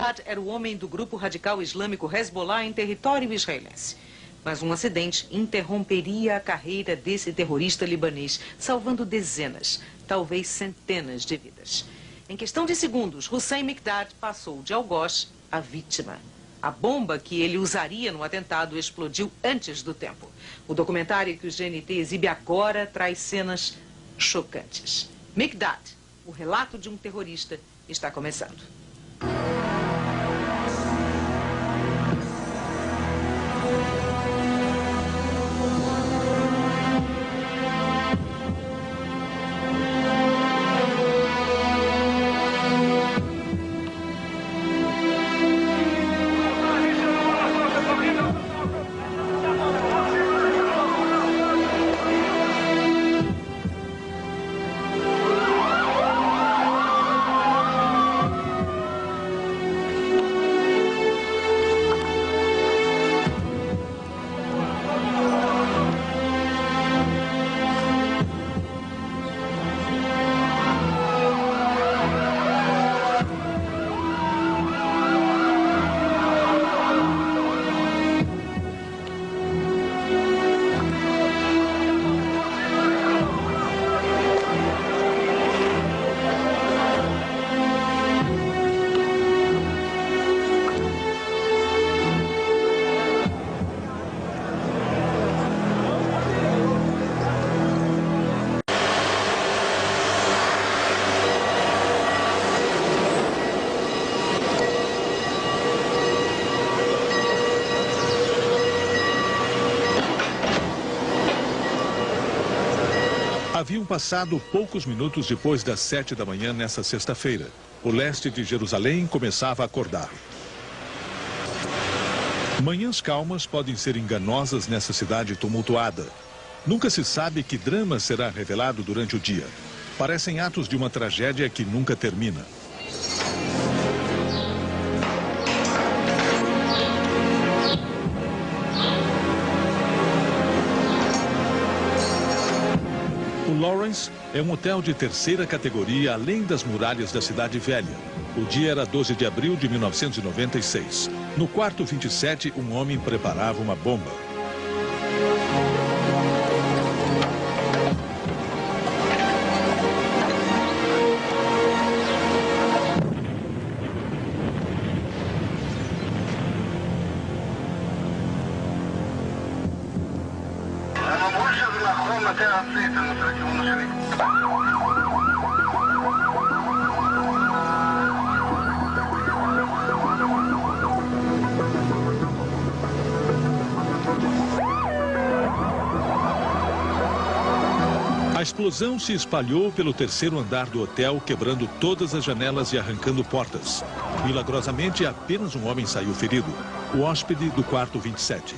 Mikdad era o homem do grupo radical islâmico Hezbollah em território israelense. Mas um acidente interromperia a carreira desse terrorista libanês, salvando dezenas, talvez centenas de vidas. Em questão de segundos, Hussein Mikdad passou de algoz a vítima. A bomba que ele usaria no atentado explodiu antes do tempo. O documentário que o GNT exibe agora traz cenas chocantes. Mikdad, o relato de um terrorista, está começando. Haviam passado poucos minutos depois das 7 da manhã nessa sexta-feira. O leste de Jerusalém começava a acordar. Manhãs calmas podem ser enganosas nessa cidade tumultuada. Nunca se sabe que drama será revelado durante o dia. Parecem atos de uma tragédia que nunca termina. O Lawrence é um hotel de terceira categoria além das muralhas da cidade velha. O dia era 12 de abril de 1996. No quarto 27, um homem preparava uma bomba. A explosão se espalhou pelo terceiro andar do hotel, quebrando todas as janelas e arrancando portas. Milagrosamente, apenas um homem saiu ferido, o hóspede do quarto 27.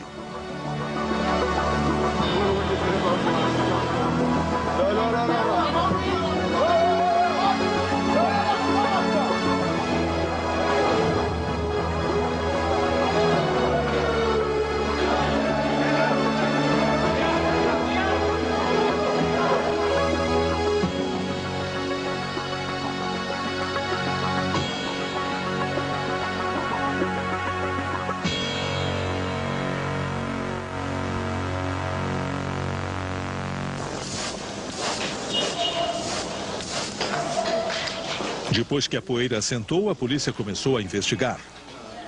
Depois que a poeira assentou, a polícia começou a investigar.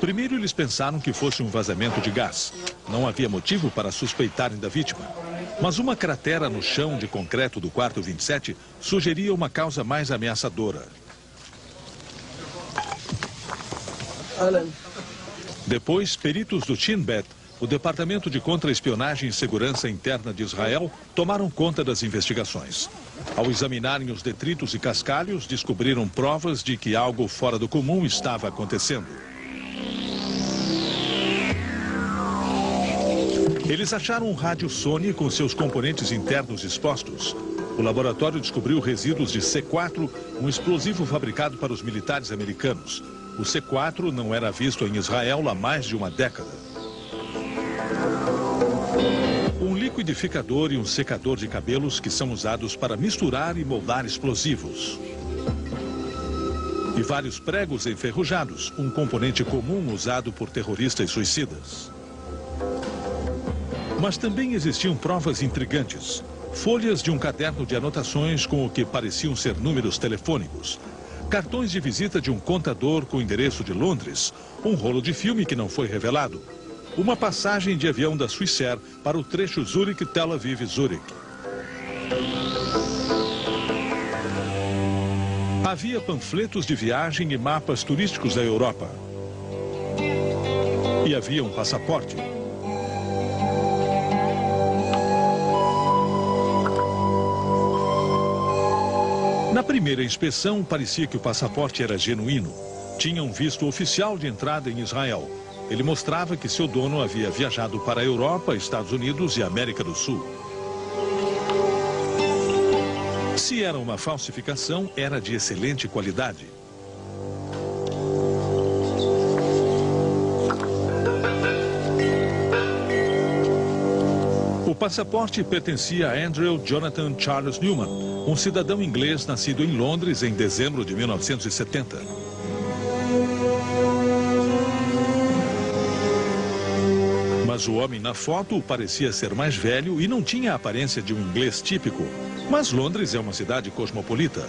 Primeiro, eles pensaram que fosse um vazamento de gás. Não havia motivo para suspeitarem da vítima. Mas uma cratera no chão de concreto do quarto 27 sugeria uma causa mais ameaçadora. Depois, peritos do Shin Bet, o Departamento de Contra-Espionagem e Segurança Interna de Israel, tomaram conta das investigações. Ao examinarem os detritos e cascalhos, descobriram provas de que algo fora do comum estava acontecendo. Eles acharam um rádio Sony com seus componentes internos expostos. O laboratório descobriu resíduos de C4, um explosivo fabricado para os militares americanos. O C4 não era visto em Israel há mais de uma década. Um liquidificador e um secador de cabelos que são usados para misturar e moldar explosivos. e vários pregos enferrujados, um componente comum usado por terroristas suicidas. Mas também existiam provas intrigantes. Folhas de um caderno de anotações com o que pareciam ser números telefônicos. Cartões de visita de um contador com endereço de Londres. Um rolo de filme que não foi revelado. Uma passagem de avião da Swissair para o trecho Zurique-Tel Aviv-Zurique. Havia panfletos de viagem e mapas turísticos da Europa. E havia um passaporte. Na primeira inspeção, parecia que o passaporte era genuíno. Tinha um visto oficial de entrada em Israel. Ele mostrava que seu dono havia viajado para a Europa, Estados Unidos e América do Sul. Se era uma falsificação, era de excelente qualidade. O passaporte pertencia a Andrew Jonathan Charles Newman, um cidadão inglês nascido em Londres em dezembro de 1970. Mas o homem na foto parecia ser mais velho e não tinha a aparência de um inglês típico. Mas Londres é uma cidade cosmopolita.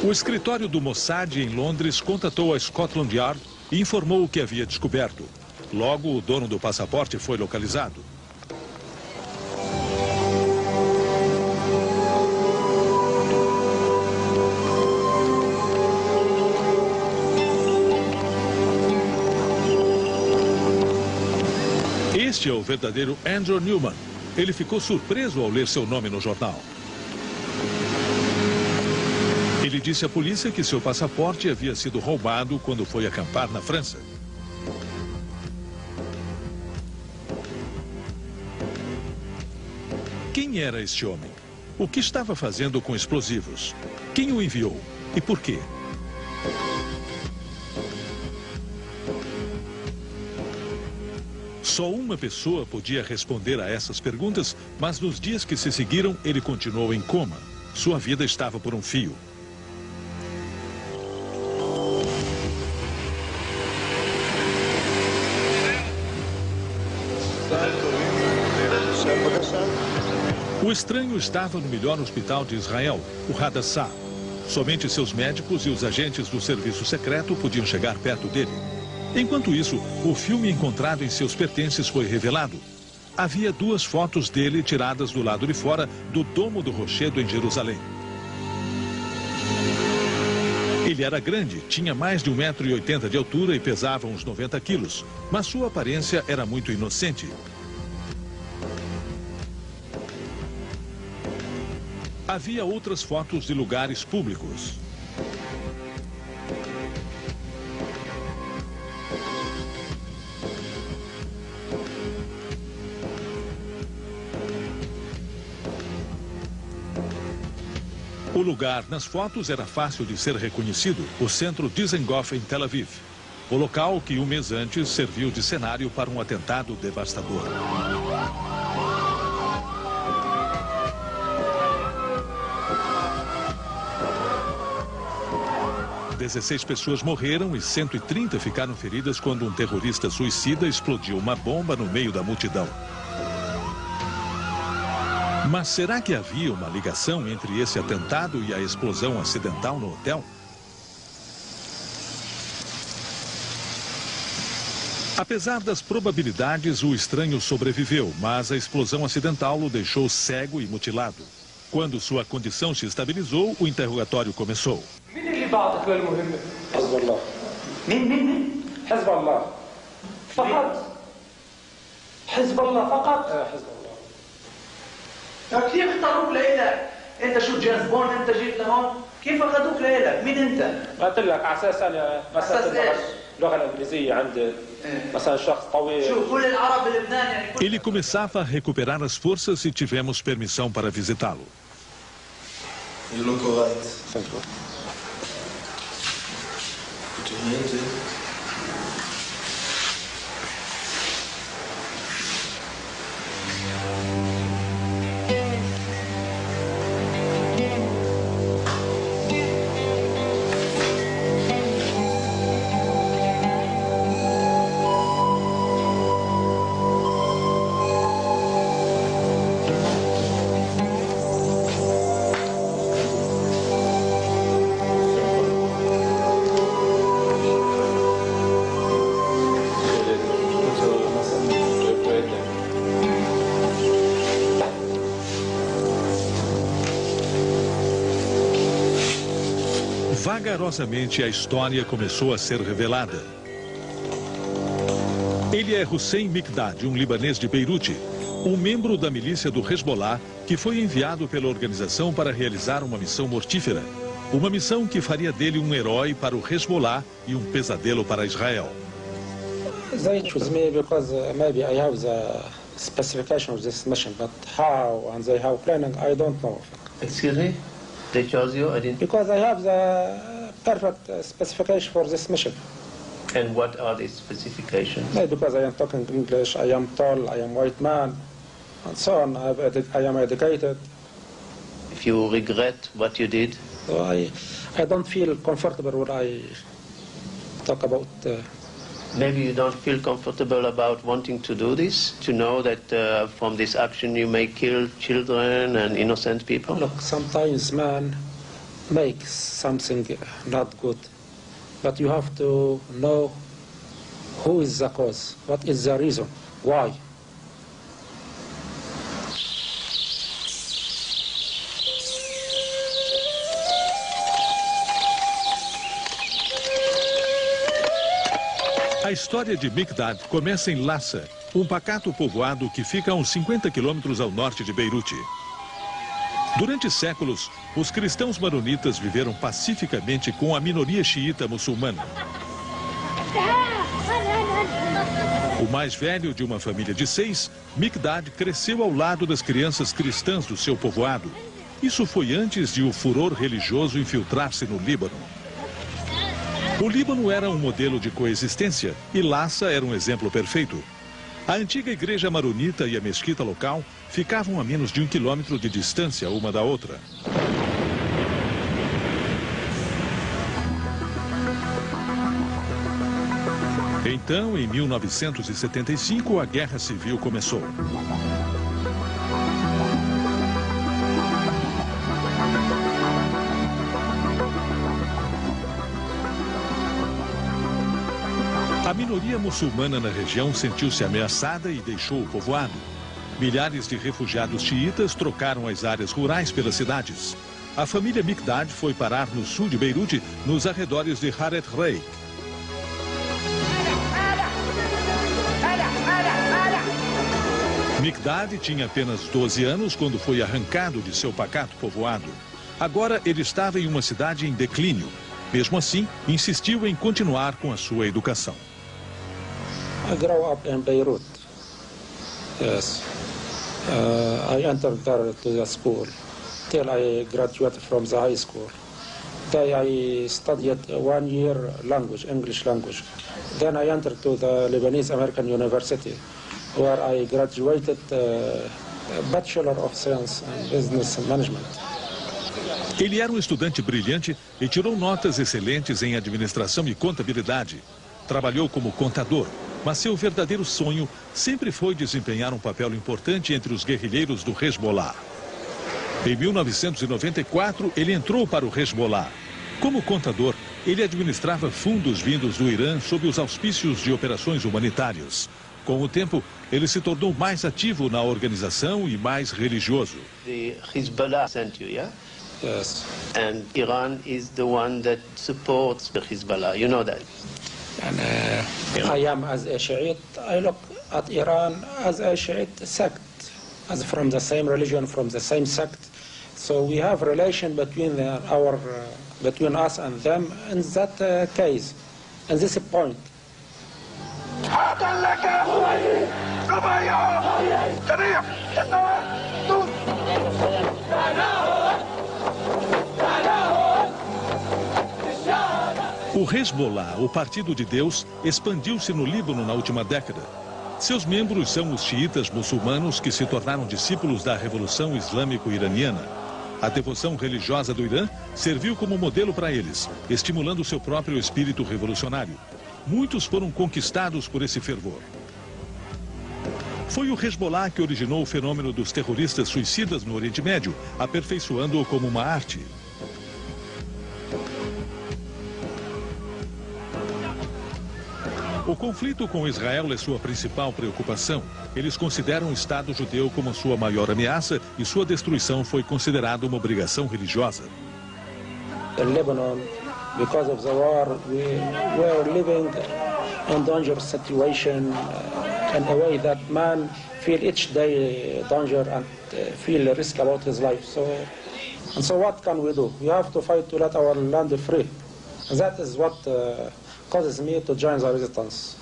O escritório do Mossad em Londres contatou a Scotland Yard e informou o que havia descoberto. Logo, o dono do passaporte foi localizado. Este é o verdadeiro Andrew Newman. Ele ficou surpreso ao ler seu nome no jornal. Ele disse à polícia que seu passaporte havia sido roubado quando foi acampar na França. Quem era este homem? O que estava fazendo com explosivos? Quem o enviou? E por quê? Só uma pessoa podia responder a essas perguntas, mas nos dias que se seguiram, ele continuou em coma. Sua vida estava por um fio. O estranho estava no melhor hospital de Israel, o Hadassah. Somente seus médicos e os agentes do serviço secreto podiam chegar perto dele. Enquanto isso, o filme encontrado em seus pertences foi revelado. Havia duas fotos dele tiradas do lado de fora do Domo do Rochedo em Jerusalém. Ele era grande, tinha mais de 1,80 m de altura e pesava uns 90 quilos, mas sua aparência era muito inocente. Havia outras fotos de lugares públicos. O lugar nas fotos era fácil de ser reconhecido, o centro Dizengoff em Tel Aviv. O local que um mês antes serviu de cenário para um atentado devastador. Dezesseis pessoas morreram e 130 ficaram feridas quando um terrorista suicida explodiu uma bomba no meio da multidão. Mas será que havia uma ligação entre esse atentado e a explosão acidental no hotel? Apesar das probabilidades, o estranho sobreviveu, mas a explosão acidental o deixou cego e mutilado. Quando sua condição se estabilizou, o interrogatório começou. كيف اختاروك لإلك؟ أنت شو جيمس بوند أنت جيت لهون؟ كيف أخذوك لإلك؟ مين أنت؟ قلت لك على أساس أنا مثلا اللغة الإنجليزية عند مثلا شخص طويل. شو كل العرب بلبنان يعني كل... Ele começava a recuperar as forças e tivemos permissão para visitá-lo. You look alright. Thank you. Put your hands in. Vagarosamente, a história começou a ser revelada. Ele é Hussein Mikdad, um libanês de Beirute, um membro da milícia do Hezbollah que foi enviado pela organização para realizar uma missão mortífera. Uma missão que faria dele um herói para o Hezbollah e um pesadelo para Israel. They choose me because maybe I have the specification of this mission, but how and they have planning, I don't know. Excuse me? They chose you? I didn't... Because I have the perfect specification for this mission. And what are these specifications? Because I am talking English, I am tall, I am white man, and so on. I am educated. If you regret what you did? So I don't feel comfortable when I talk about... Maybe you don't feel comfortable about wanting to do this? To know that from this action you may kill children and innocent people? Look, sometimes man makes something not good. But you have to know who is the cause, what is the reason, why. A história de Mikdad começa em Lassa, um pacato povoado que fica a uns 50 quilômetros ao norte de Beirute. Durante séculos, os cristãos maronitas viveram pacificamente com a minoria xiita muçulmana. O mais velho de uma família de 6, Mikdad cresceu ao lado das crianças cristãs do seu povoado. Isso foi antes de o furor religioso infiltrar-se no Líbano. O Líbano era um modelo de coexistência e Lassa era um exemplo perfeito. A antiga igreja maronita e a mesquita local ficavam a menos de 1 quilômetro de distância uma da outra. Então, em 1975, a Guerra Civil começou. A minoria muçulmana na região sentiu-se ameaçada e deixou o povoado. Milhares de refugiados xiitas trocaram as áreas rurais pelas cidades. A família Mikdad foi parar no sul de Beirute, nos arredores de Haret Reik. Mikdad tinha apenas 12 anos quando foi arrancado de seu pacato povoado. Agora ele estava em uma cidade em declínio. Mesmo assim, insistiu em continuar com a sua educação. I grew up in Beirut. Yes. I entered there to the school till I graduated from the high school. Then I studied 1 year language, English language. Then I entered to the Lebanese American University, where I graduated Bachelor of Science in Business Management. Ele era um estudante brilhante e tirou notas excelentes em administração e contabilidade. Trabalhou como contador, mas seu verdadeiro sonho sempre foi desempenhar um papel importante entre os guerrilheiros do Hezbollah. Em 1994, ele entrou para o Hezbollah. Como contador, ele administrava fundos vindos do Irã sob os auspícios de operações humanitárias. Com o tempo, ele se tornou mais ativo na organização e mais religioso. The Hezbollah sent you, yeah? Yes. And Iran is the one that supports the Hezbollah, you know that? And I am as a Shiite, I look at Iran as a Shiite sect, as from the same religion, from the same sect. So we have relation between between us and them in that case, in this point. O Hezbollah, o Partido de Deus, expandiu-se no Líbano na última década. Seus membros são os xiitas muçulmanos que se tornaram discípulos da Revolução Islâmico-Iraniana. A devoção religiosa do Irã serviu como modelo para eles, estimulando seu próprio espírito revolucionário. Muitos foram conquistados por esse fervor. Foi o Hezbollah que originou o fenômeno dos terroristas suicidas no Oriente Médio, aperfeiçoando-o como uma arte. O conflito com Israel é sua principal preocupação. Eles consideram o Estado judeu como sua maior ameaça e sua destruição foi considerada uma obrigação religiosa. In Lebanon, Because of the war, we were living in dangerous situation in a way that man feel each day danger and feel risk about his life. So what can we do? We have to fight to let our land free. That is what causes me to join the resistance.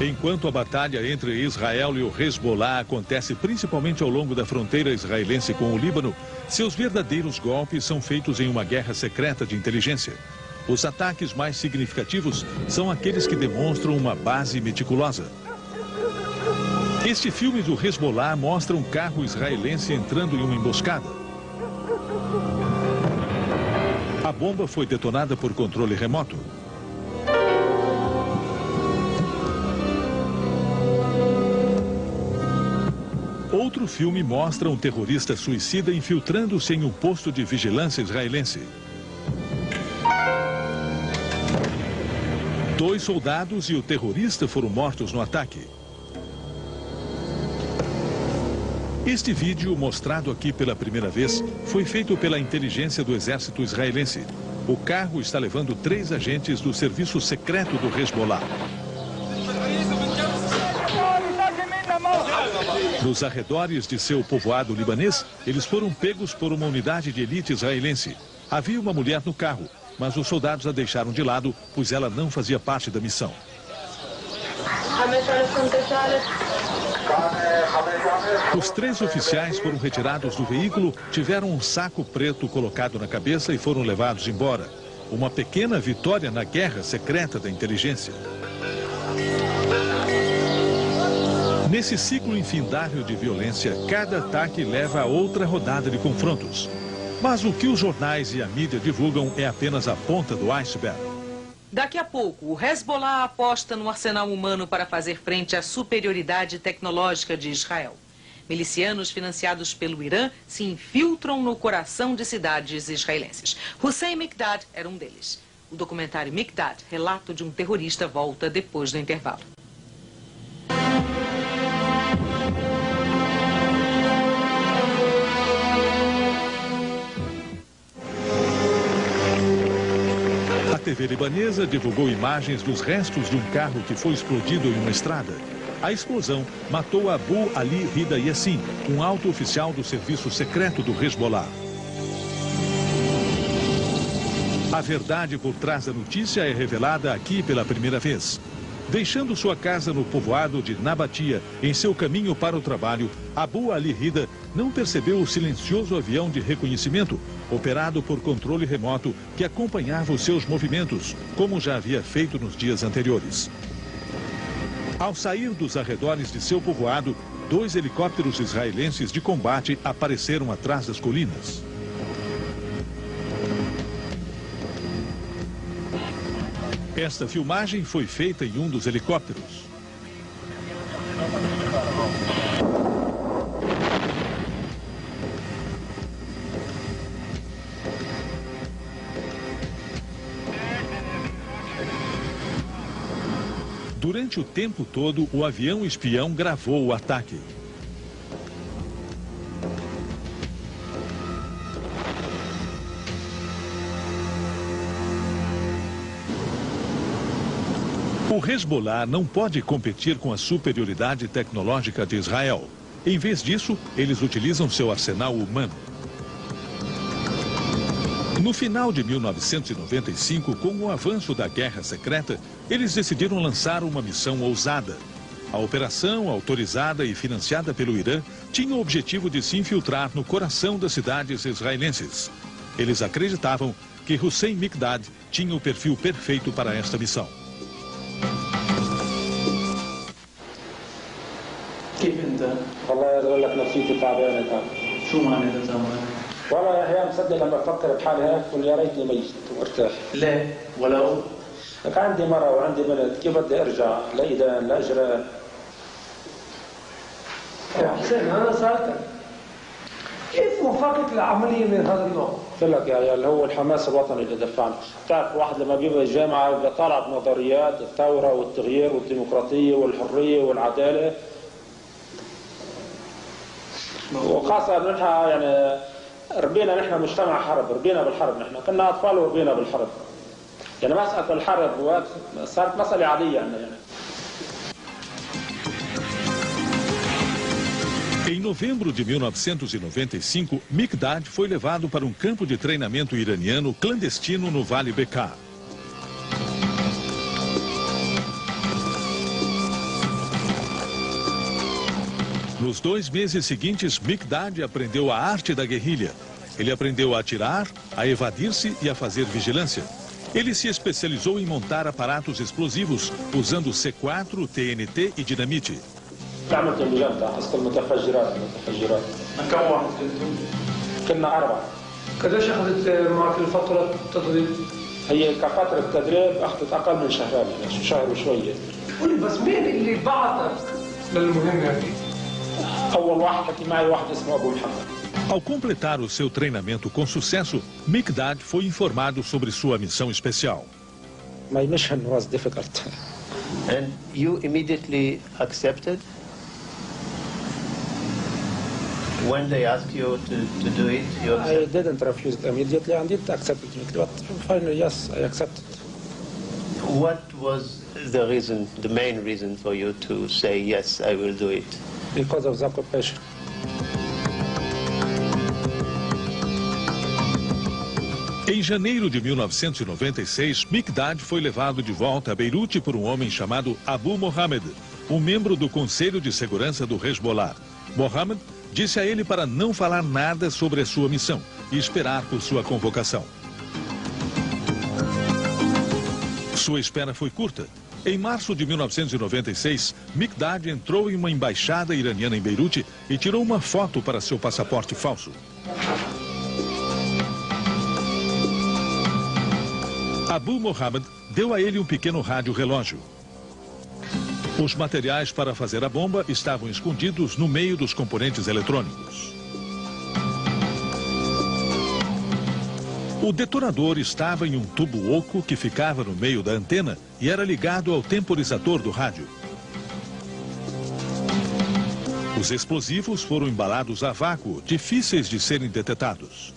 Enquanto a batalha entre Israel e o Hezbollah acontece principalmente ao longo da fronteira israelense com o Líbano, seus verdadeiros golpes são feitos em uma guerra secreta de inteligência. Os ataques mais significativos são aqueles que demonstram uma base meticulosa. Este filme do Hezbollah mostra um carro israelense entrando em uma emboscada. A bomba foi detonada por controle remoto. Outro filme mostra um terrorista suicida infiltrando-se em um posto de vigilância israelense. 2 soldados e o terrorista foram mortos no ataque. Este vídeo, mostrado aqui pela primeira vez, foi feito pela inteligência do exército israelense. O carro está levando 3 agentes do serviço secreto do Hezbollah. Nos arredores de seu povoado libanês, eles foram pegos por uma unidade de elite israelense. Havia uma mulher no carro, mas os soldados a deixaram de lado, pois ela não fazia parte da missão. Os 3 oficiais foram retirados do veículo, tiveram um saco preto colocado na cabeça e foram levados embora. Uma pequena vitória na guerra secreta da inteligência. Nesse ciclo infindável de violência, cada ataque leva a outra rodada de confrontos. Mas o que os jornais e a mídia divulgam é apenas a ponta do iceberg. Daqui a pouco, o Hezbollah aposta no arsenal humano para fazer frente à superioridade tecnológica de Israel. Milicianos financiados pelo Irã se infiltram no coração de cidades israelenses. Hussein Mikdad era um deles. O documentário Mikdad, relato de um terrorista, volta depois do intervalo. A TV libanesa divulgou imagens dos restos de um carro que foi explodido em uma estrada. A explosão matou Abu Ali Rida Yassin, um alto oficial do serviço secreto do Hezbollah. A verdade por trás da notícia é revelada aqui pela primeira vez. Deixando sua casa no povoado de Nabatia, em seu caminho para o trabalho, Abu Ali Rida não percebeu o silencioso avião de reconhecimento, operado por controle remoto, que acompanhava os seus movimentos, como já havia feito nos dias anteriores. Ao sair dos arredores de seu povoado, 2 helicópteros israelenses de combate apareceram atrás das colinas. Esta filmagem foi feita em um dos helicópteros. Durante o tempo todo, o avião espião gravou o ataque. O Hezbollah não pode competir com a superioridade tecnológica de Israel. Em vez disso, eles utilizam seu arsenal humano. No final de 1995, com o avanço da guerra secreta, eles decidiram lançar uma missão ousada. A operação, autorizada e financiada pelo Irã, tinha o objetivo de se infiltrar no coração das cidades israelenses. Eles acreditavam que Hussein Mikdad tinha o perfil perfeito para esta missão. كيف انت؟ والله اقول لك نفسيتي تعبانه كان. شو معناتها تعبان؟ والله يا احيانا مصدق لما بفكر بحالي هيك بقول يا ريتني ميت وارتاح. ليه؟ ولو؟ لك عندي مرة وعندي بنت، كيف بدي ارجع لايدان لاجران؟ يا حسين انا سالتك كيف وفقت لعمليه من هذا النوع؟ قلت لك يا عيال هو الحماس الوطني اللي دفعنا، بتعرف واحد لما بيبقى الجامعه بيبقى طالع بنظريات الثوره والتغيير والديمقراطيه والحريه والعداله. وخاصة نحن يعني ربينا نحن مجتمع حرب، ربينا بالحرب، نحن كنا أطفال وربينا بالحرب. يعني مسألة الحرب صارت مسألة عادية عندنا يعني. Em novembro de 1995, Mikdad foi levado para um campo de treinamento iraniano clandestino no Vale Bekaa. Nos 2 meses seguintes, Mikdad aprendeu a arte da guerrilha. Ele aprendeu a atirar, a evadir-se e a fazer vigilância. Ele se especializou em montar aparatos explosivos, usando C4, TNT e dinamite. عملت اللجان أصل المتفجرات. كم واحد كنتم؟ كنا 4. قديش أخذت معك الفترة التدريب؟ هي كفترة تدريب أخذت أقل من شهرين، يعني شهر وشوية. قولي بس مين اللي بعثك للمهمة دي؟ أول واحد حكي معي واحد اسمه أبو محمد. Ao completar o seu treinamento com sucesso, Mikdad foi informado sobre sua missão especial. My mission was difficult. And you immediately accepted? When they asked you to do it, you accepted? I didn't refuse it immediately and did accept it immediately, but finally, yes, I accepted. What was the reason, the main reason for you to say, yes, I will do it? Because of the occupation. Em janeiro de 1996, Mikdad foi levado de volta a Beirute por um homem chamado Abu Mohammed, um membro do Conselho de Segurança do Hezbollah. Mohammed disse a ele para não falar nada sobre a sua missão e esperar por sua convocação. Sua espera foi curta. Em março de 1996, Mikdad entrou em uma embaixada iraniana em Beirute e tirou uma foto para seu passaporte falso. Abu Mohammed deu a ele um pequeno rádio-relógio. Os materiais para fazer a bomba estavam escondidos no meio dos componentes eletrônicos. O detonador estava em um tubo oco que ficava no meio da antena e era ligado ao temporizador do rádio. Os explosivos foram embalados a vácuo, difíceis de serem detectados.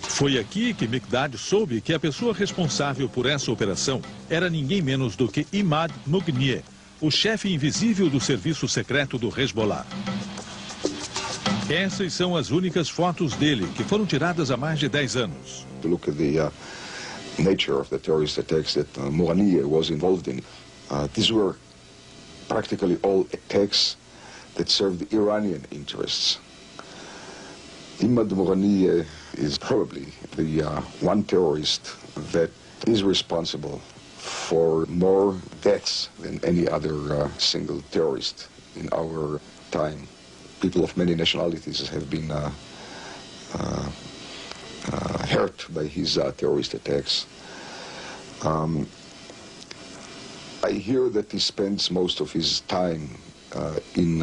Foi aqui que Mikdad soube que a pessoa responsável por essa operação era ninguém menos do que Imad Mugnieh, o chefe invisível do serviço secreto do Hezbollah. Essas são as únicas fotos dele, que foram tiradas há mais de 10 anos. To look at the nature of the terrorist attacks that Mugnieh was involved in, these were practically all attacks that served Iranian interests. Imad Mugnieh is probably the one terrorist that is responsible for more deaths than any other single terrorist in our time. People of many nationalities have been hurt by his terrorist attacks. I hear that he spends most of his time in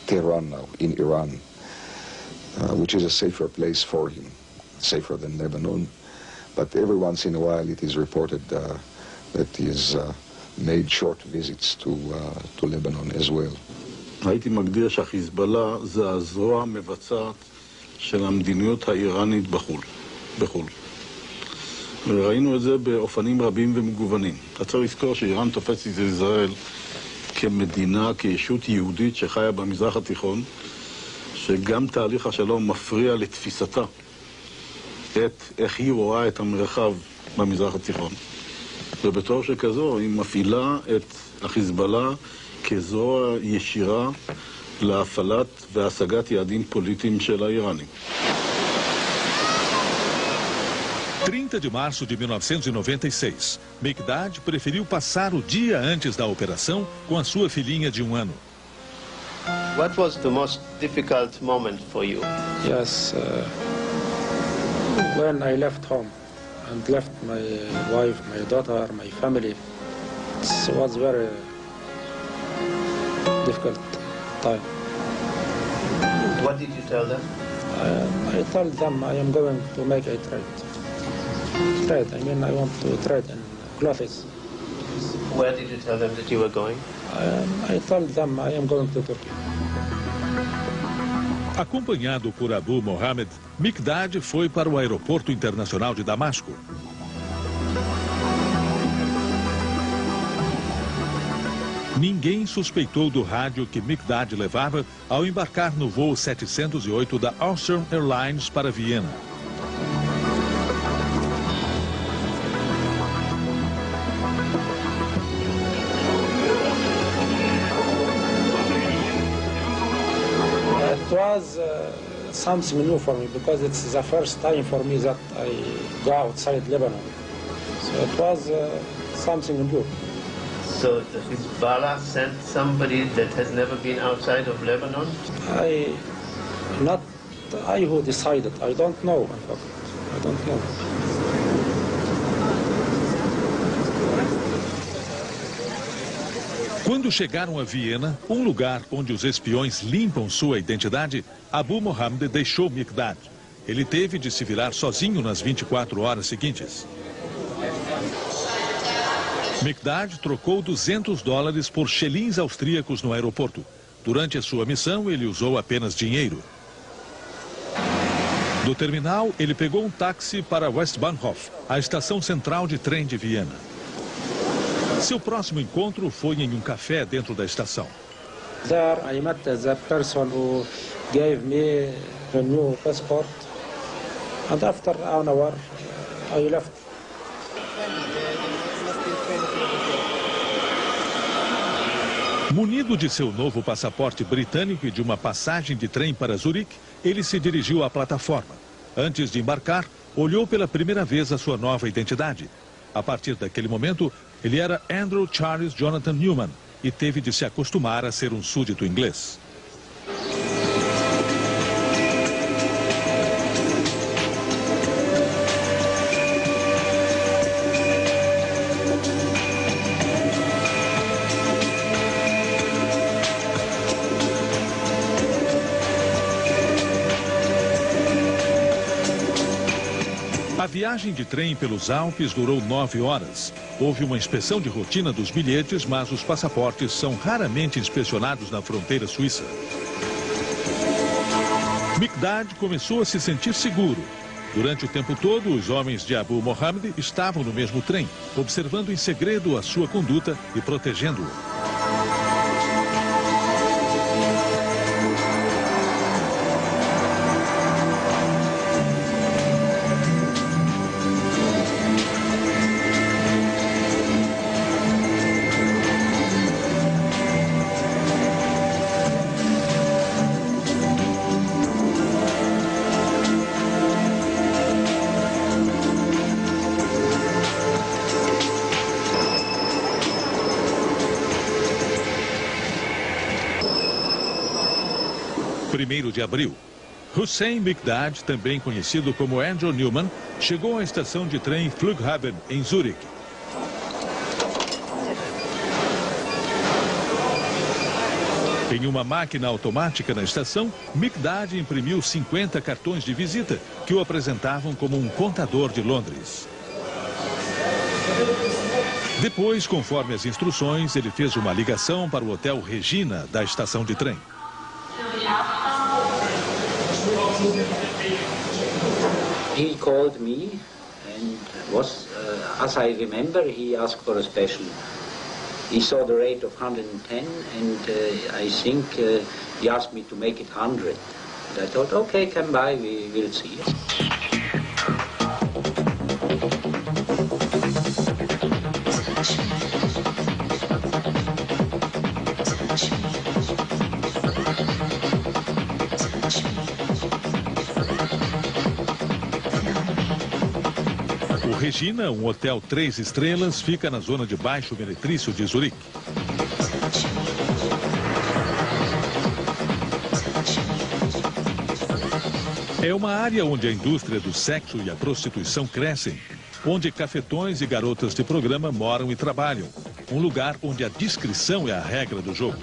Tehran now, in Iran. Which is a safer place for him, safer than Lebanon. But every once in a while it is reported that he has made short visits to Lebanon as well. הייתי מגדיר שהחיזבאללה זה הזרוע המבצעת של המדיניות האיראנית בחו"ל. וראינו את זה באופנים רבים ומגוונים. אתה צריך לזכור שאיראן תופסת את ישראל כמדינה, כישות יהודית שחיה במזרח התיכון, שגם תהליך השלום מפריע לתפיסתה איך היא רואה את המרחב במזרח התיכון. ובתור שכזו היא מפעילה את החיזבאללה כזרוע ישירה להפעלת והשגת יעדים פוליטיים של האיראנים. 30 de março de 1996, Mikdad preferiu passar o dia antes da operação com a sua filhinha de 1 ano. What was the most difficult moment for you? Yes, when I left home and left my wife, my daughter, my family, it was very difficult time. What did you tell them? I told them I am going to make a trade. I mean, I want to trade in clothes. Where did you tell them that you were going? I told them I am going to Turkey. Acompanhado por Abu Mohammed, Miqdad foi para o aeroporto internacional de Damasco. Ninguém suspeitou do rádio que Miqdad levava ao embarcar no voo 708 da Austrian Airlines para Viena. It was something new for me because it's the first time for me that I go outside Lebanon. So it was something new. So the Hezbollah sent somebody that has never been outside of Lebanon? Not I who decided. I don't know. I don't know. Quando chegaram a Viena, um lugar onde os espiões limpam sua identidade, Abu Mohammed deixou Miqdad. Ele teve de se virar sozinho nas 24 horas seguintes. Miqdad trocou $200 por chelins austríacos no aeroporto. Durante a sua missão, ele usou apenas dinheiro. Do terminal, ele pegou um táxi para Westbahnhof, a estação central de trem de Viena. Seu próximo encontro foi em um café dentro da estação. There I met the person who gave me a new passport. And after an hour, I left. Munido de seu novo passaporte britânico e de uma passagem de trem para Zurique, ele se dirigiu à plataforma. Antes de embarcar, olhou pela primeira vez a sua nova identidade. A partir daquele momento, ele era Andrew Charles Jonathan Newman e teve de se acostumar a ser um súdito inglês. A viagem de trem pelos Alpes durou 9 horas. Houve uma inspeção de rotina dos bilhetes, mas os passaportes são raramente inspecionados na fronteira suíça. Miqdad começou a se sentir seguro. Durante o tempo todo, os homens de Abu Mohammed estavam no mesmo trem, observando em segredo a sua conduta e protegendo-o. Primeiro de abril, Hussein Miqdad, também conhecido como Andrew Newman, chegou à estação de trem Flughafen, em Zurique. Em uma máquina automática na estação, Miqdad imprimiu 50 cartões de visita que o apresentavam como um contador de Londres. Depois, conforme as instruções, ele fez uma ligação para o Hotel Regina da estação de trem. He called me and was, as I remember, he asked for a special. He saw the rate of 110 and I think he asked me to make it 100. And I thought, okay, come by, we will see. O Regina, um hotel 3 estrelas, fica na zona de baixo meretrício de Zurique. É uma área onde a indústria do sexo e a prostituição crescem, onde cafetões e garotas de programa moram e trabalham. Um lugar onde a discrição é a regra do jogo.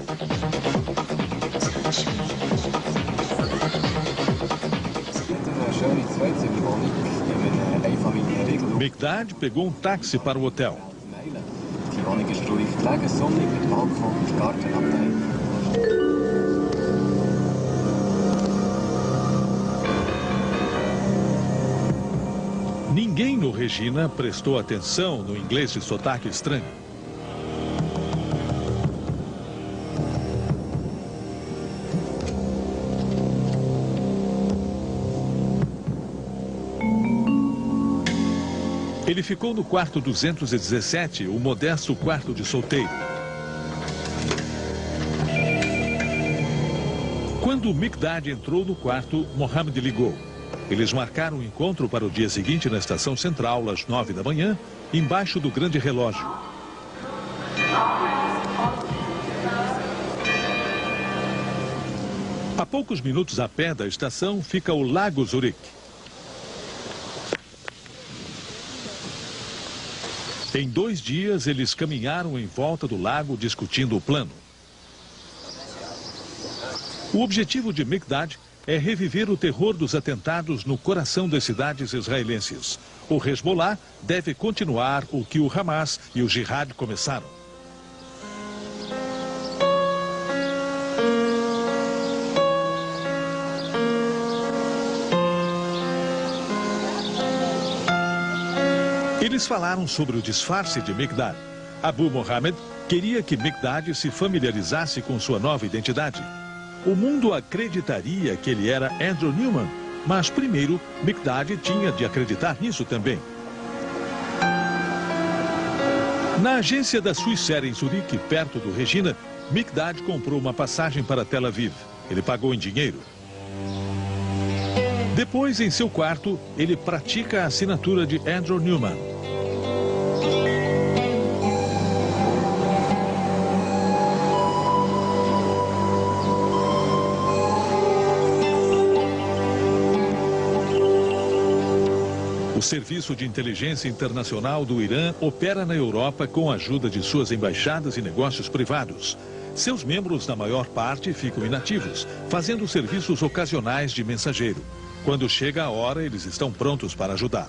Miqdad pegou um táxi para o hotel. Ninguém no Regina prestou atenção no inglês de sotaque estranho. Ele ficou no quarto 217, o modesto quarto de solteiro. Quando Mikdad entrou no quarto, Mohammed ligou. Eles marcaram o encontro para o dia seguinte na estação central, às 9 da manhã, embaixo do grande relógio. A poucos minutos a pé da estação fica o Lago Zurique. Em 2 dias, eles caminharam em volta do lago discutindo o plano. O objetivo de Mikdad é reviver o terror dos atentados no coração das cidades israelenses. O Hezbollah deve continuar o que o Hamas e o Jihad começaram. Eles falaram sobre o disfarce de Mikdad. Abu Mohammed queria que Mikdad se familiarizasse com sua nova identidade. O mundo acreditaria que ele era Andrew Newman, mas primeiro Mikdad tinha de acreditar nisso também. Na agência da Swissair em Zurique, perto do Regina, Mikdad comprou uma passagem para Tel Aviv. Ele pagou em dinheiro. Depois, em seu quarto, ele pratica a assinatura de Andrew Newman. O Serviço de Inteligência Internacional do Irã opera na Europa com a ajuda de suas embaixadas e negócios privados. Seus membros, na maior parte, ficam inativos, fazendo serviços ocasionais de mensageiro. Quando chega a hora, eles estão prontos para ajudar.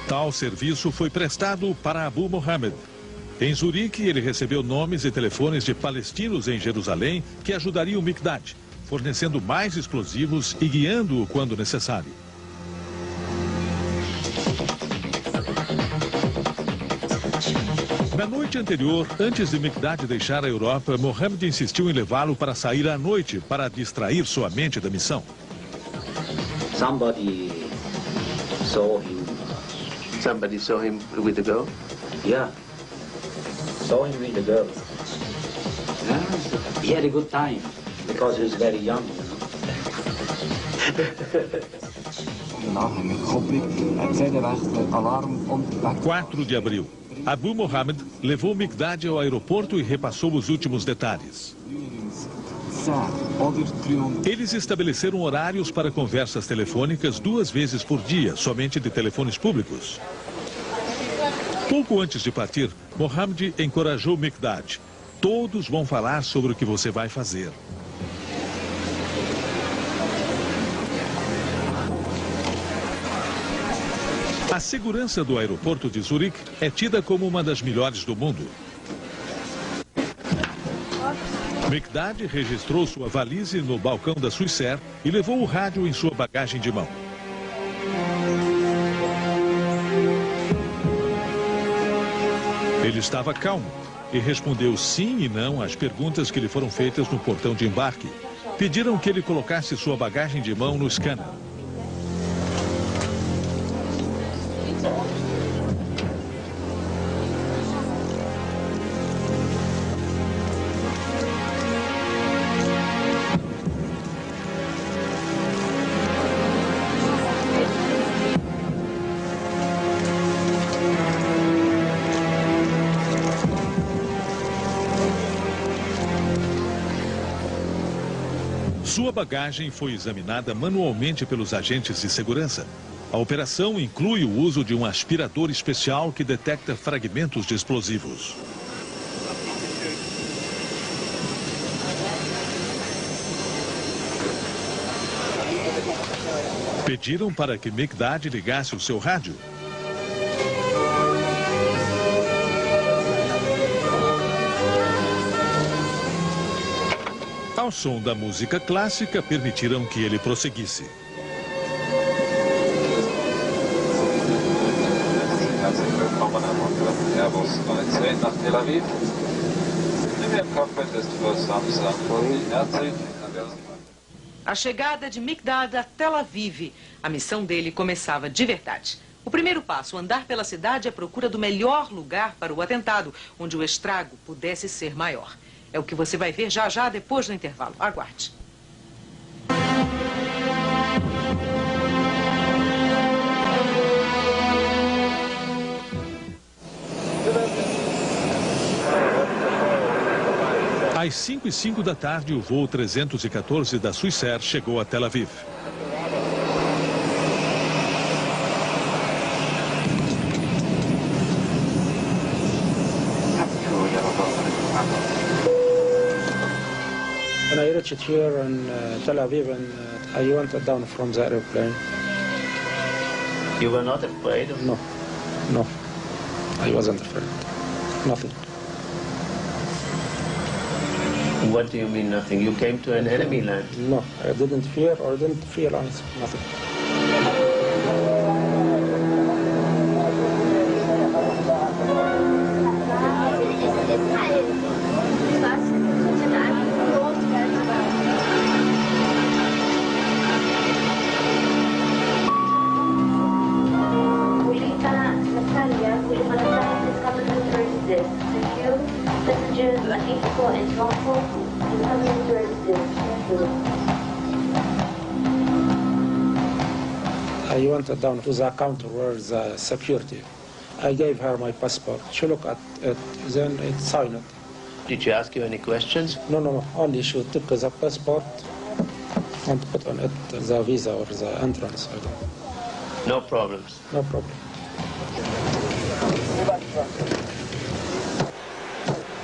Tal serviço foi prestado para Abu Mohammed. Em Zurique, ele recebeu nomes e telefones de palestinos em Jerusalém que ajudariam Mikdad, fornecendo mais explosivos e guiando-o quando necessário. Na noite anterior, antes de Mikdad deixar a Europa, Mohammed insistiu em levá-lo para sair à noite para distrair sua mente da missão. Somebody saw him. Somebody saw him with the girl? Yeah. Saw him with the girl. Yeah. He had a good time because he was very young, you know. 4 de abril. Abu Mohammed levou Mikdad ao aeroporto e repassou os últimos detalhes. Eles estabeleceram horários para conversas telefônicas 2 vezes por dia, somente de telefones públicos. Pouco antes de partir, Mohammed encorajou Mikdad. Todos vão falar sobre o que você vai fazer. A segurança do aeroporto de Zurique é tida como uma das melhores do mundo. Mikdad registrou sua valise no balcão da Swissair e levou o rádio em sua bagagem de mão. Ele estava calmo e respondeu sim e não às perguntas que lhe foram feitas no portão de embarque. Pediram que ele colocasse sua bagagem de mão no scanner. Sua bagagem foi examinada manualmente pelos agentes de segurança. A operação inclui o uso de um aspirador especial que detecta fragmentos de explosivos. Pediram para que Mikdad ligasse o seu rádio. ao som da música clássica, permitiram que ele prosseguisse. A chegada de Mikdad a Tel Aviv. A missão dele começava de verdade. O primeiro passo, andar pela cidade à procura do melhor lugar para o atentado, onde o estrago pudesse ser maior. É o que você vai ver já já depois do intervalo. Aguarde. Às 5h05 da tarde, o voo 314 da Swissair chegou a Tel Aviv. When I reached here in Tel Aviv, and I went down from the airplane. You were not afraid of... No, no, I wasn't afraid. Nothing. What do you mean nothing? You came to an enemy land. No, I didn't fear or didn't realize nothing. I went down to the counter where the security. I gave her my passport. She looked at it, then it signed it. Did she ask you any questions? No, no, no. Only she took the passport and put on it the visa or the entrance. I don't know. No problems? No problem.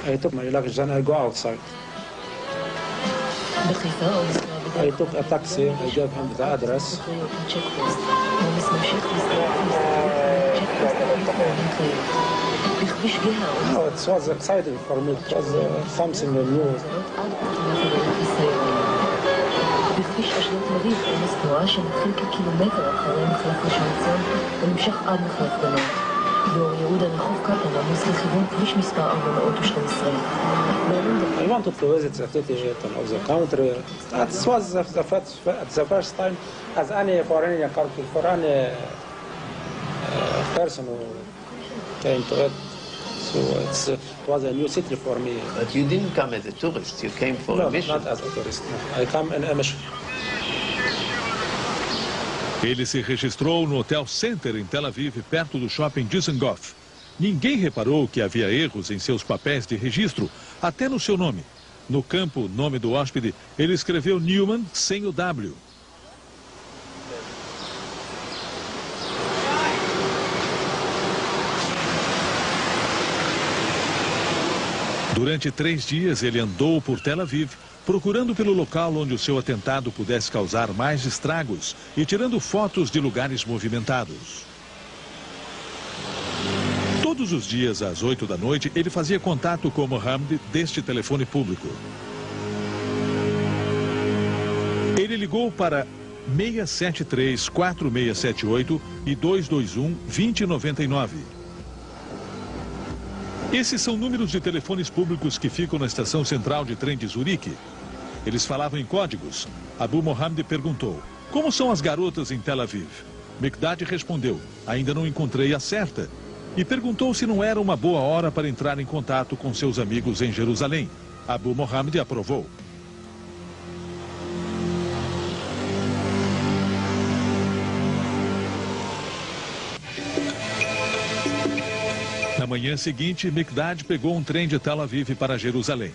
I took my luggage and I go outside. I took a taxi, I gave him the address. No, it was exciting for me. It was something new. בכביש אשדוד תל אביב עומס תנועה שמתחיל כקילומטר אחרי מחלף ראשון לציון ונמשך עד מחלף גנות. באור יהודה רחוב קטן עמוס לכיוון כביש מספר 412. I wanted to visit the city of the country. That was the first time as any foreign country, for any person who came to it. So it was a new city for me. But you didn't come as a tourist, you came for a mission. No, not as a tourist. No. I come in a mission. Ele se registrou no Hotel Center em Tel Aviv, perto do shopping Dizengoff. Ninguém reparou que havia erros em seus papéis de registro, até no seu nome. No campo nome do hóspede, ele escreveu Newman sem o W. Durante 3 dias, ele andou por Tel Aviv, procurando pelo local onde o seu atentado pudesse causar mais estragos e tirando fotos de lugares movimentados. Todos os dias, às 8 da noite, ele fazia contato com Mohammed deste telefone público. Ele ligou para 673-4678 e 221-2099. Esses são números de telefones públicos que ficam na estação central de trem de Zurique. Eles falavam em códigos. Abu Mohammed perguntou, como são as garotas em Tel Aviv? Mikdad respondeu, ainda não encontrei a certa. E perguntou se não era uma boa hora para entrar em contato com seus amigos em Jerusalém. Abu Mohammed aprovou. Na manhã seguinte, Mikdad pegou um trem de Tel Aviv para Jerusalém.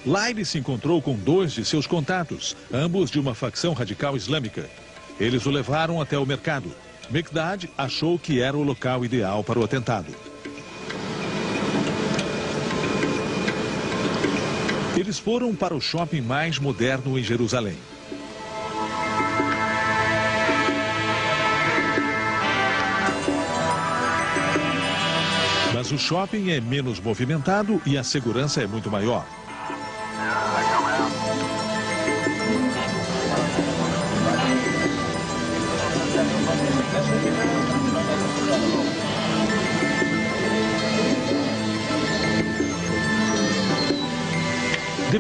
Lá ele se encontrou com 2 de seus contatos, ambos de uma facção radical islâmica. Eles o levaram até o mercado. Mikdad achou que era o local ideal para o atentado. Eles foram para o shopping mais moderno em Jerusalém. Mas o shopping é menos movimentado e a segurança é muito maior.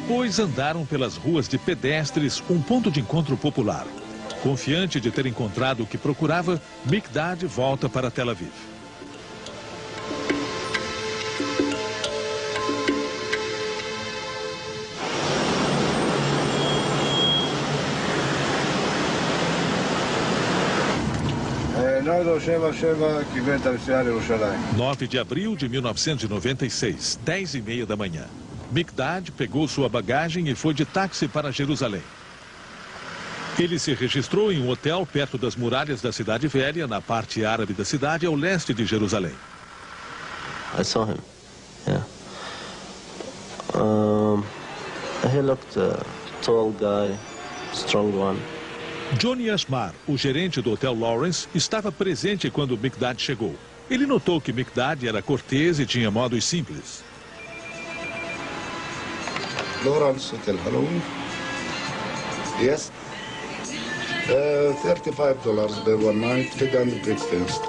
Depois andaram pelas ruas de pedestres, um ponto de encontro popular. Confiante de ter encontrado o que procurava, Mikdad volta para Tel Aviv. נוידו 77 קיבל את הנסיעה לירושלים. 9 de abril de 1996, 10h30 da manhã. Mikdad pegou sua bagagem e foi de táxi para Jerusalém. Ele se registrou em um hotel perto das muralhas da Cidade Velha, na parte árabe da cidade, ao leste de Jerusalém. I saw him. Yeah. He looked a tall guy, strong one. Johnny Asmar, o gerente do Hotel Lawrence, estava presente quando Mikdad chegou. Ele notou que Mikdad era cortês e tinha modos simples. Lawrence Hotel, hello. Yes. $35 per one night, bed and breakfast.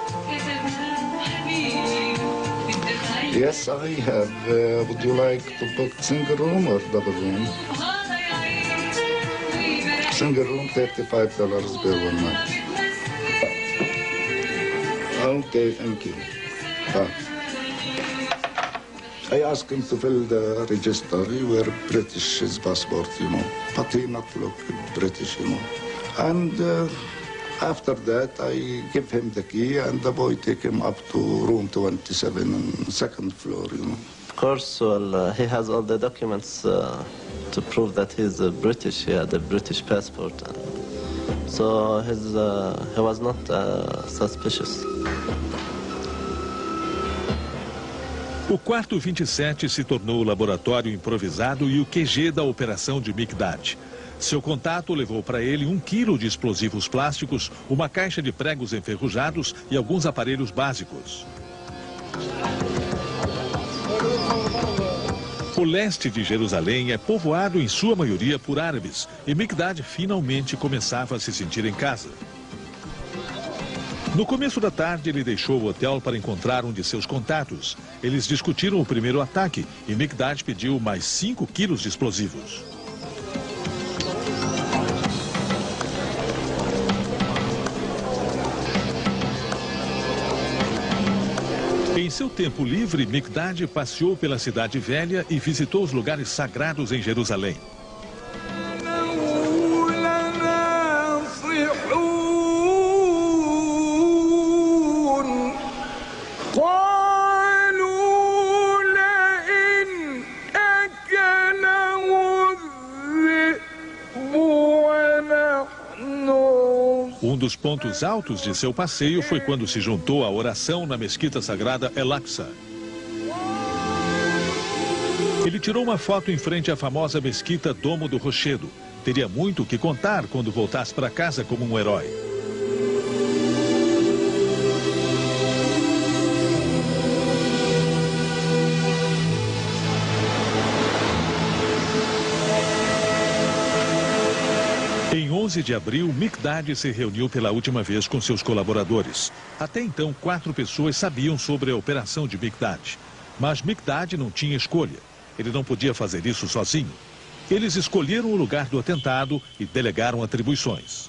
Yes, I have. Would you like to book single room or double room? Single room, $35 per one night. Okay, thank you. I asked him to fill the register. He wear British, his passport, you know, but he not look British, you know. And after that, I give him the key, and the boy take him up to room 27 on second floor, you know. Of course, well, he has all the documents to prove that he's British. He had a British passport. So he was not suspicious. O quarto 27 se tornou o laboratório improvisado e o QG da operação de Mikdad. Seu contato levou para ele 1 quilo de explosivos plásticos, uma caixa de pregos enferrujados e alguns aparelhos básicos. O leste de Jerusalém é povoado em sua maioria por árabes e Mikdad finalmente começava a se sentir em casa. No começo da tarde, ele deixou o hotel para encontrar um de seus contatos. Eles discutiram o primeiro ataque e Mikdad pediu mais 5 quilos de explosivos. Em seu tempo livre, Mikdad passeou pela Cidade Velha e visitou os lugares sagrados em Jerusalém. Um dos pontos altos de seu passeio foi quando se juntou à oração na mesquita sagrada El-Aqsa. Ele tirou uma foto em frente à famosa mesquita Domo do Rochedo. Teria muito o que contar quando voltasse para casa como um herói. Em 11 de abril, Mikdad se reuniu pela última vez com seus colaboradores. Até então, 4 pessoas sabiam sobre a operação de Mikdad. Mas Mikdad não tinha escolha. Ele não podia fazer isso sozinho. Eles escolheram o lugar do atentado e delegaram atribuições.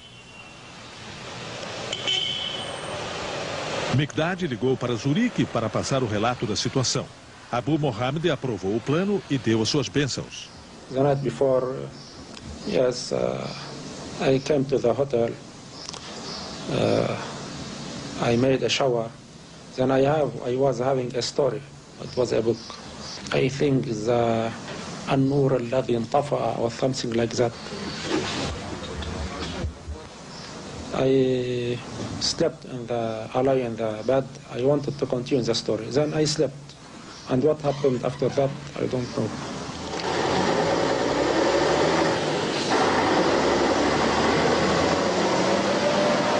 Mikdad ligou para Zurique para passar o relato da situação. Abu Mohammed aprovou o plano e deu as suas bênçãos. The night before, yes, I came to the hotel. I made a shower. Then I was having a story. It was a book. I think the النور الذي انطفأ or something like that. I slept I lay in the bed. I wanted to continue the story. Then I slept. And what happened after that, I don't know.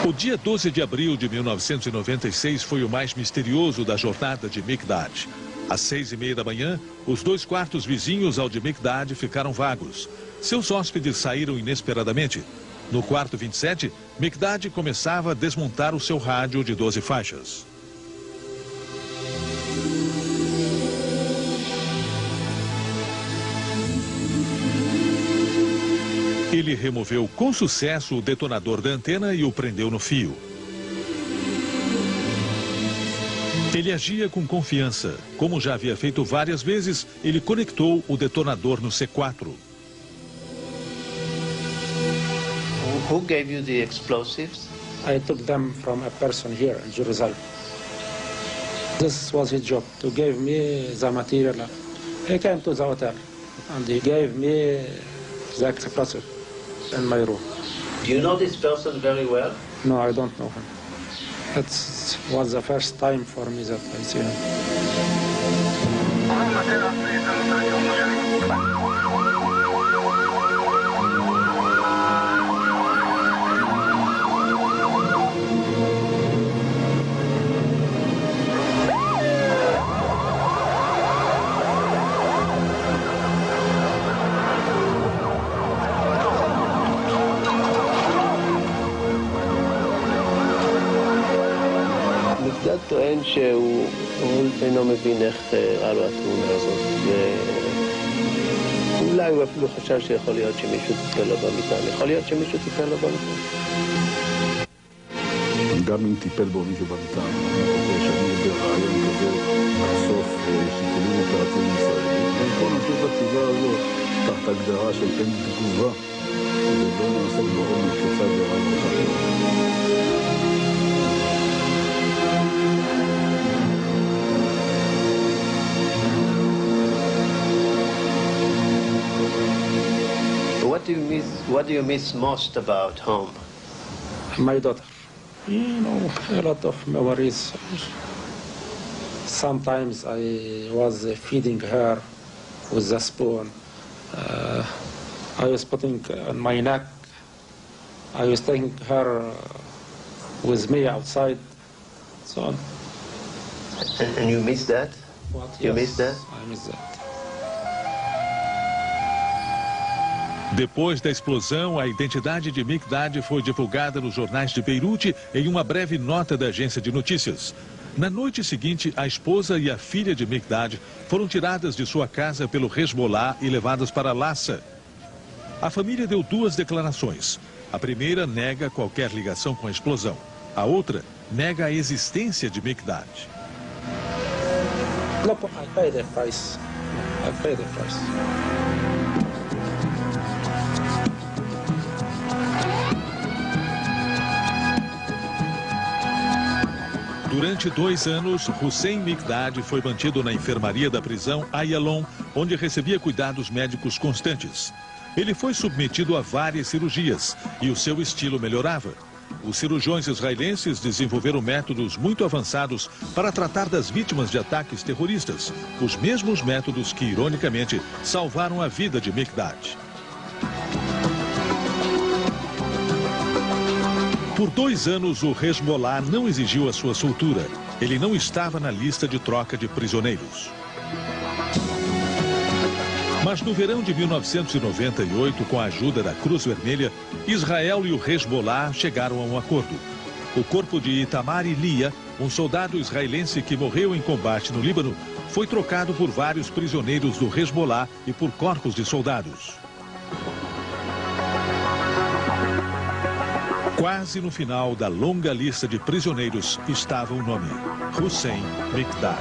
O dia 12 de abril de 1996 foi o mais misterioso da jornada de Mikdad. Às 6h30 da manhã, os 2 quartos vizinhos ao de Mikdad ficaram vagos. Seus hóspedes saíram inesperadamente. No quarto 27, Mikdad começava a desmontar o seu rádio de 12 faixas. Ele removeu com sucesso o detonador da antena e o prendeu no fio. Ele agia com confiança. Como já havia feito várias vezes, ele conectou o detonador no C4. Who gave you the explosives? I took them from a person here in Jerusalem. This was his job, to give me the material. He came to the hotel and he gave me the explosive in my room. Do you know this person very well? No, I don't know him. It was the first time for me that I see him. מקדד טוען שהוא אינו מבין איך ראה לו התאונה הזאת, ואולי הוא אפילו חשב שיכול להיות שמישהו טיפל לו במיטה. יכול להיות שמישהו טיפל לו במיטה. גם אם טיפל בו מישהו במיטה, אני חושב שאני ברעיון כזה לחשוף שיקולים אופרטיביים ישראלים. בוא נמשיך בתשובה הזאת תחת הגדרה של אין תגובה, ובוא נעסוק בעומק כיצד הראה לו את התאונה. What do you miss most about home? My daughter. You know, a lot of memories. Sometimes I was feeding her with a spoon. I was putting on my neck. I was taking her with me outside. So on. And you miss that? What? You Yes, miss that? I miss that. Depois da explosão, a identidade de Mikdad foi divulgada nos jornais de Beirute em uma breve nota da agência de notícias. Na noite seguinte, a esposa e a filha de Mikdad foram tiradas de sua casa pelo Hezbollah e levadas para Lassa. A família deu duas declarações. A primeira nega qualquer ligação com a explosão. A outra nega a existência de Mikdad. Look, I paid the price. I paid the price. Durante 2 anos, Hussein Mikdad foi mantido na enfermaria da prisão Ayalon, onde recebia cuidados médicos constantes. Ele foi submetido a várias cirurgias e o seu estilo melhorava. Os cirurgiões israelenses desenvolveram métodos muito avançados para tratar das vítimas de ataques terroristas, os mesmos métodos que, ironicamente, salvaram a vida de Mikdad. Por 2 anos, o Hezbollah não exigiu a sua soltura. Ele não estava na lista de troca de prisioneiros. Mas no verão de 1998, com a ajuda da Cruz Vermelha, Israel e o Hezbollah chegaram a um acordo. O corpo de Itamar Ilia, um soldado israelense que morreu em combate no Líbano, foi trocado por vários prisioneiros do Hezbollah e por corpos de soldados. Quase no final da longa lista de prisioneiros estava o nome: Hussein Mikdad.